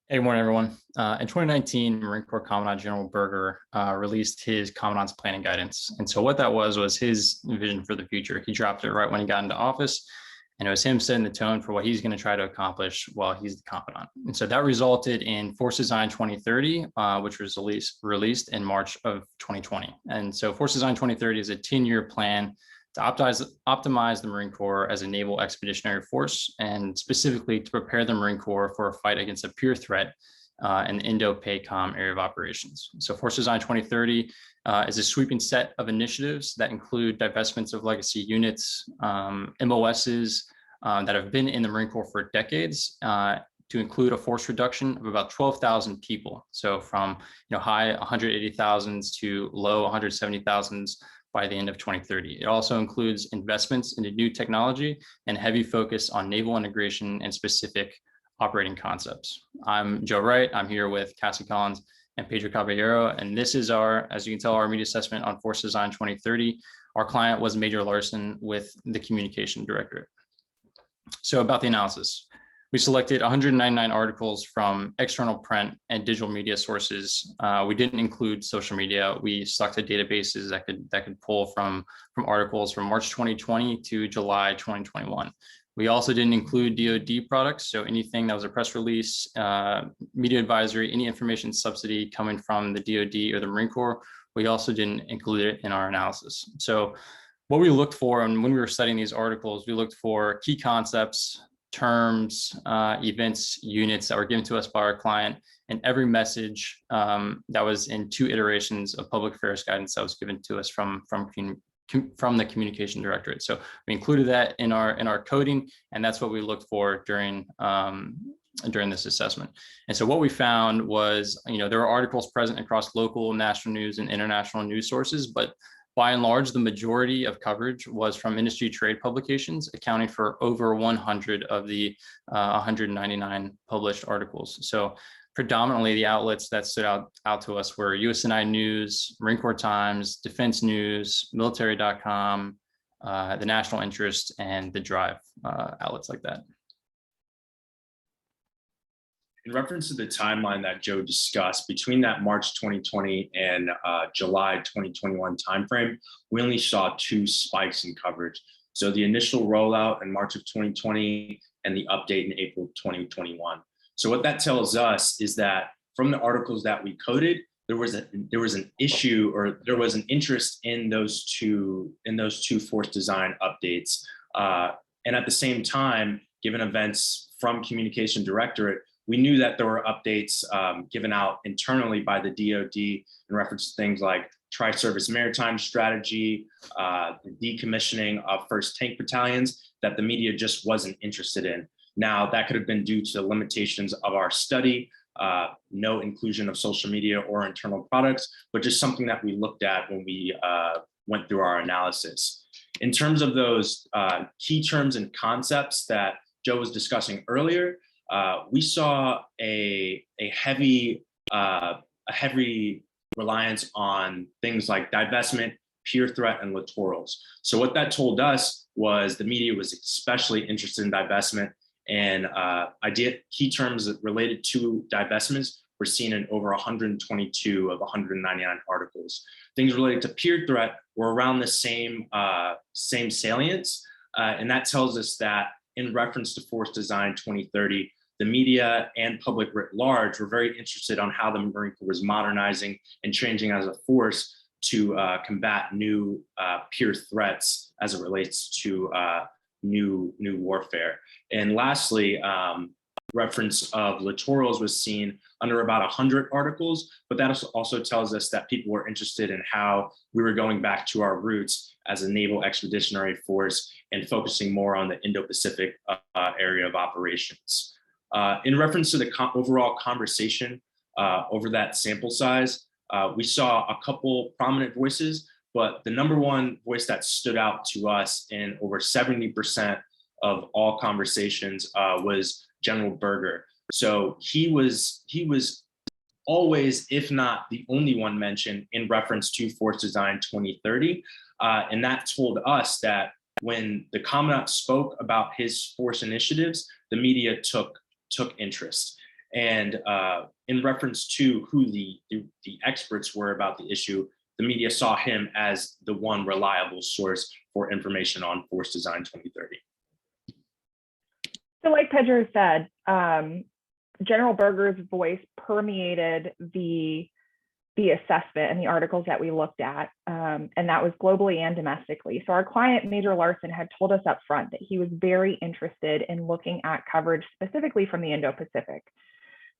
Hey, good morning, everyone. In 2019, Marine Corps Commandant General Berger released his Commandant's Planning Guidance. And so what that was his vision for the future. He dropped it right when he got into office, and it was him setting the tone for what he's going to try to accomplish while he's the Commandant. And so that resulted in Force Design 2030, which was released in March of 2020. And so Force Design 2030 is a 10-year plan to optimize the Marine Corps as a naval expeditionary force, and specifically to prepare the Marine Corps for a fight against a peer threat in the Indo-PACOM area of operations. So Force Design 2030 is a sweeping set of initiatives that include divestments of legacy units, MOSs that have been in the Marine Corps for decades, to include a force reduction of about 12,000 people. So from high 180,000s to low 170,000s by the end of 2030. It also includes investments into new technology and heavy focus on naval integration and specific operating concepts. I'm Joe Wright. I'm here with Cassie Collins and Pedro Caballero, and this is our, as you can tell, our media assessment on Force Design 2030. Our client was Major Larson with the Communication Directorate. So about the analysis. We selected 199 articles from external print and digital media sources. We didn't include social media. We selected databases that could pull from articles from March 2020 to July 2021. We also didn't include DoD products, so anything that was a press release, media advisory, any information subsidy coming from the DoD or the Marine Corps, we also didn't include it in our analysis. So what we looked for, and when we were studying these articles, we looked for key concepts, terms, events, units that were given to us by our client, and every message that was in 2 iterations of public affairs guidance that was given to us from the Communication Directorate. So we included that in our coding, and that's what we looked for during this assessment. And so what we found was, there were articles present across local, national news, and international news sources, but by and large, the majority of coverage was from industry trade publications, accounting for over 100 of the 199 published articles. So predominantly the outlets that stood out to us were USNI News, Marine Corps Times, Defense News, military.com, the National Interest, and the Drive, outlets like that. In reference to the timeline that Joe discussed, between that March 2020 and July 2021 timeframe, we only saw 2 spikes in coverage. So the initial rollout in March of 2020 and the update in April 2021. So what that tells us is that from the articles that we coded, there was an issue, or there was an interest in those two force design updates. And at the same time, given events from Communication Directorate, we knew that there were updates given out internally by the DoD in reference to things like tri-service maritime strategy, the decommissioning of 1st Tank Battalions that the media just wasn't interested in. Now, that could have been due to limitations of our study, no inclusion of social media or internal products, but just something that we looked at when we went through our analysis. In terms of those key terms and concepts that Joe was discussing earlier, we saw a heavy reliance on things like divestment, peer threat, and littorals. So what that told us was the media was especially interested in divestment, and key terms related to divestments were seen in over 122 of 199 articles. Things related to peer threat were around the same salience, and that tells us that in reference to Force Design 2030, the media and public writ large were very interested on how the Marine Corps was modernizing and changing as a force to combat new peer threats as it relates to new warfare. And lastly, reference of littorals was seen under about 100 articles, but that also tells us that people were interested in how we were going back to our roots as a naval expeditionary force and focusing more on the Indo-Pacific area of operations. In reference to the overall conversation over that sample size, we saw a couple prominent voices, but the #1 voice that stood out to us in over 70% of all conversations was General Berger. So he was always, if not the only one mentioned in reference to Force Design 2030. And that told us that when the Commandant spoke about his force initiatives, the media took interest. And in reference to who the experts were about the issue, the media saw him as the one reliable source for information on Force Design 2030. So like Pedro said, General Berger's voice permeated the assessment and the articles that we looked at, and that was globally and domestically. So our client, Major Larson, had told us up front that he was very interested in looking at coverage specifically from the Indo-Pacific.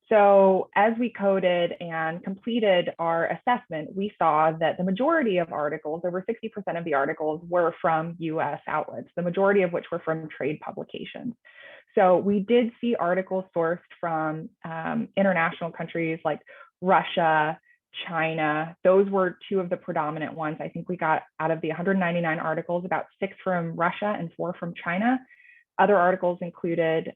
So as we coded and completed our assessment, we saw that the majority of articles, over 60% of the articles, were from US outlets, the majority of which were from trade publications. So we did see articles sourced from international countries like Russia, China. Those were two of the predominant ones. I think we got out of the 199 articles, about 6 from Russia and 4 from China. Other articles included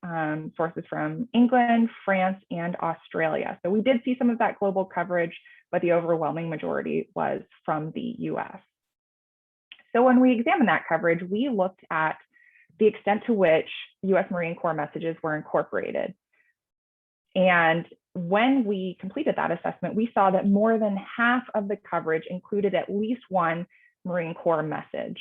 sources from England, France, and Australia. So we did see some of that global coverage, but the overwhelming majority was from the US. So when we examined that coverage, we looked at the extent to which US Marine Corps messages were incorporated. And when we completed that assessment, we saw that more than half of the coverage included at least one Marine Corps message.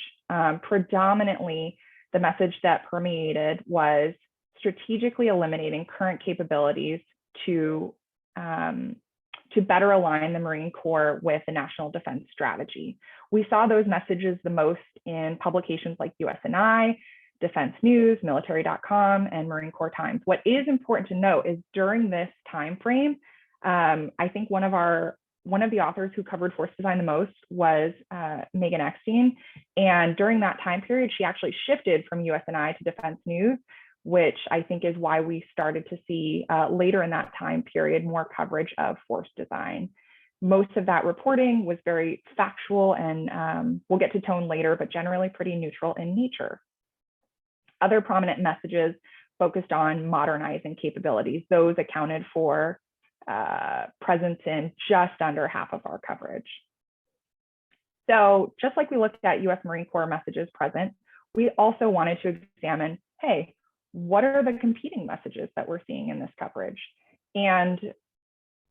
Predominantly, the message that permeated was strategically eliminating current capabilities to better align the Marine Corps with the national defense strategy. We saw those messages the most in publications like USNI, Defense News, Military.com, and Marine Corps Times. What is important to note is during this time frame, I think one of the authors who covered Force Design the most was Megan Eckstein. And during that time period, she actually shifted from USNI to Defense News, which I think is why we started to see later in that time period more coverage of Force Design. Most of that reporting was very factual, and we'll get to tone later, but generally pretty neutral in nature. Other prominent messages focused on modernizing capabilities. Those accounted for presence in just under half of our coverage. So just like we looked at US Marine Corps messages present, we also wanted to examine, hey, what are the competing messages that we're seeing in this coverage? And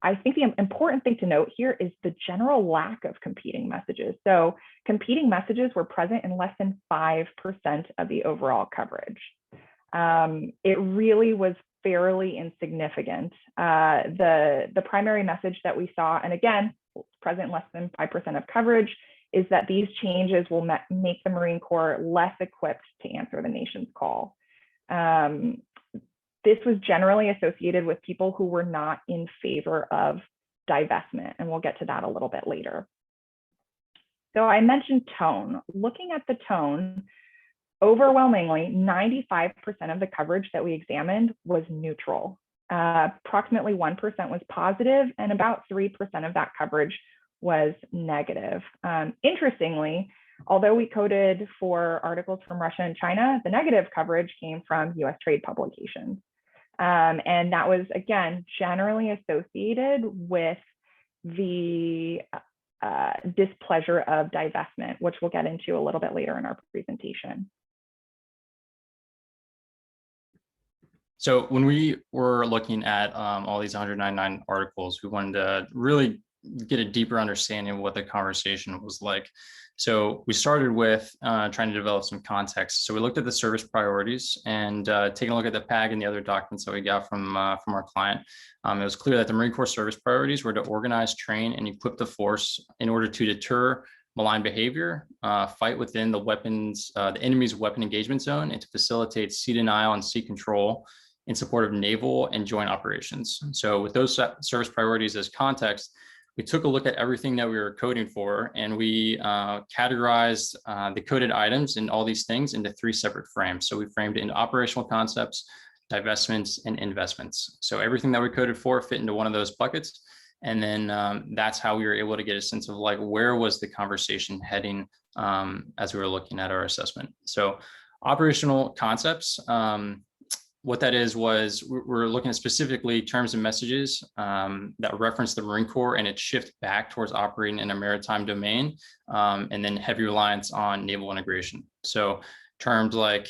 I think the important thing to note here is the general lack of competing messages. So competing messages were present in less than 5% of the overall coverage. It really was fairly insignificant. The primary message that we saw, and again, present in less than 5% of coverage, is that these changes will make the Marine Corps less equipped to answer the nation's call. This was generally associated with people who were not in favor of divestment, and we'll get to that a little bit later. So I mentioned tone. Looking at the tone, overwhelmingly, 95% of the coverage that we examined was neutral. Approximately 1% was positive, and about 3% of that coverage was negative. Interestingly, although we coded for articles from Russia and China, the negative coverage came from US trade publications. And that was, again, generally associated with the displeasure of divestment, which we'll get into a little bit later in our presentation. So when we were looking at all these 199 articles, we wanted to really get a deeper understanding of what the conversation was like. So we started with trying to develop some context. So we looked at the service priorities and taking a look at the PAG and the other documents that we got from our client. It was clear that the Marine Corps service priorities were to organize, train, and equip the force in order to deter malign behavior, fight within the enemy's weapon engagement zone, and to facilitate sea denial and sea control in support of naval and joint operations. So with those service priorities as context, we took a look at everything that we were coding for, and we categorized the coded items and all these things into 3 separate frames. So we framed it into operational concepts, divestments, and investments. So everything that we coded for fit into one of those buckets. And then that's how we were able to get a sense of like, where was the conversation heading as we were looking at our assessment. So operational concepts, what that is was we're looking at specifically terms and messages that reference the Marine Corps and its shift back towards operating in a maritime domain, and then heavy reliance on naval integration. So terms like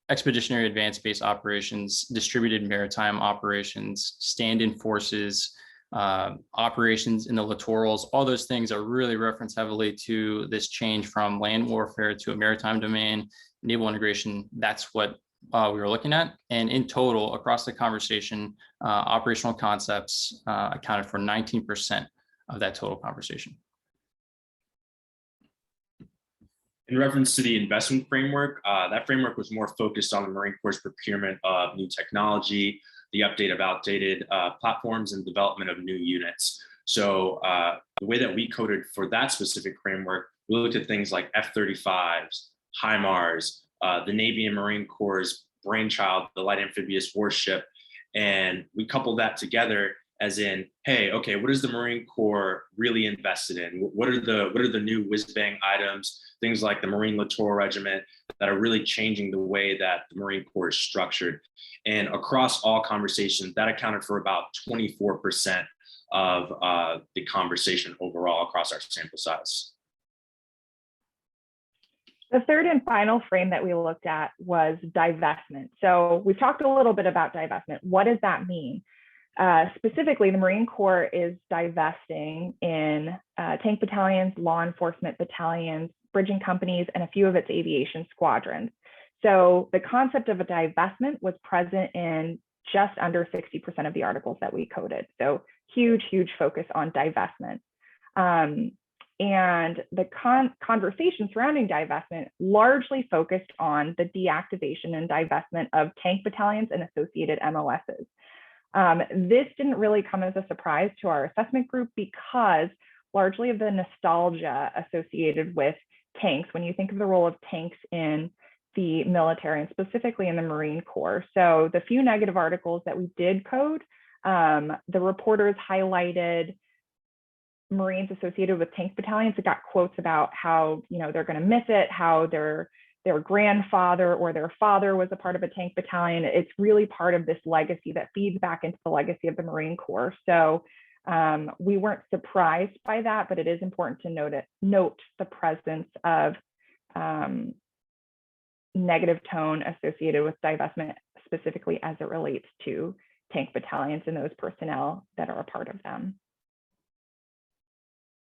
expeditionary advanced base operations, distributed maritime operations, stand-in forces, operations in the littorals. All those things are really referenced heavily to this change from land warfare to a maritime domain, naval integration. That's what we were looking at. And in total, across the conversation, operational concepts accounted for 19% of that total conversation. In reference to the investment framework, that framework was more focused on the Marine Corps' procurement of new technology, the update of outdated platforms, and development of new units. So the way that we coded for that specific framework, we looked at things like F-35s, HIMARS, the Navy and Marine Corps' brainchild, the light amphibious warship, and we coupled that together as in, hey, okay, what is the Marine Corps really invested in? What are the new whiz-bang items, things like the Marine Littoral Regiment that are really changing the way that the Marine Corps is structured? And across all conversations, that accounted for about 24% of the conversation overall across our sample size. The third and final frame that we looked at was divestment. So we've talked a little bit about divestment. What does that mean? Specifically, the Marine Corps is divesting in tank battalions, law enforcement battalions, bridging companies, and a few of its aviation squadrons. So the concept of a divestment was present in just under 60% of the articles that we coded. So huge, huge focus on divestment. And the conversation surrounding divestment largely focused on the deactivation and divestment of tank battalions and associated MOSs. This didn't really come as a surprise to our assessment group because largely of the nostalgia associated with tanks, when you think of the role of tanks in the military and specifically in the Marine Corps. So the few negative articles that we did code, the reporters highlighted Marines associated with tank battalions. It got quotes about how, you know, they're going to miss it, how their grandfather or their father was a part of a tank battalion. It's really part of this legacy that feeds back into the legacy of the Marine Corps. So we weren't surprised by that, but it is important to note the presence of negative tone associated with divestment, specifically as it relates to tank battalions and those personnel that are a part of them.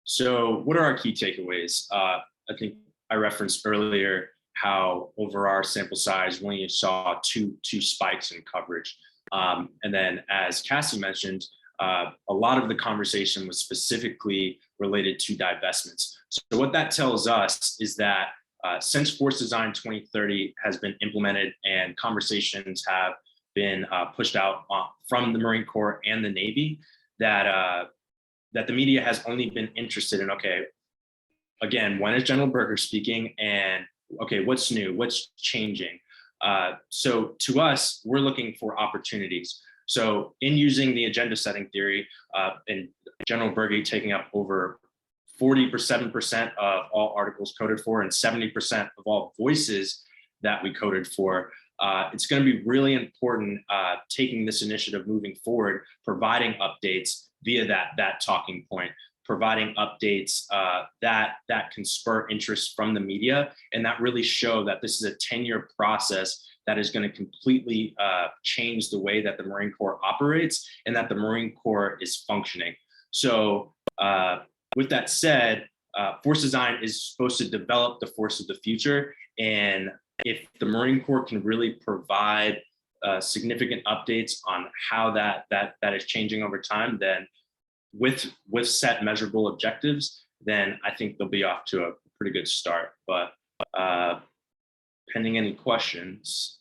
So what are our key takeaways? I think I referenced earlier how over our sample size, we only saw two spikes in coverage. And then as Cassie mentioned, a lot of the conversation was specifically related to divestments. So what that tells us is that since Force Design 2030 has been implemented and conversations have been pushed out from the Marine Corps and the Navy, that the media has only been interested in, okay, again, when is General Berger speaking, and okay, what's new, what's changing? So to us, we're looking for opportunities. So in using the agenda setting theory, and General Berger taking up over 47% of all articles coded for and 70% of all voices that we coded for, it's going to be really important taking this initiative moving forward, providing updates via that talking point, providing updates that can spur interest from the media, and that really show that this is a 10-year process that is going to completely change the way that the Marine Corps operates and that the Marine Corps is functioning. So with that said, Force Design is supposed to develop the force of the future, and if the Marine Corps can really provide significant updates on how that is changing over time, then with set measurable objectives, then I think they'll be off to a pretty good start. But pending any questions,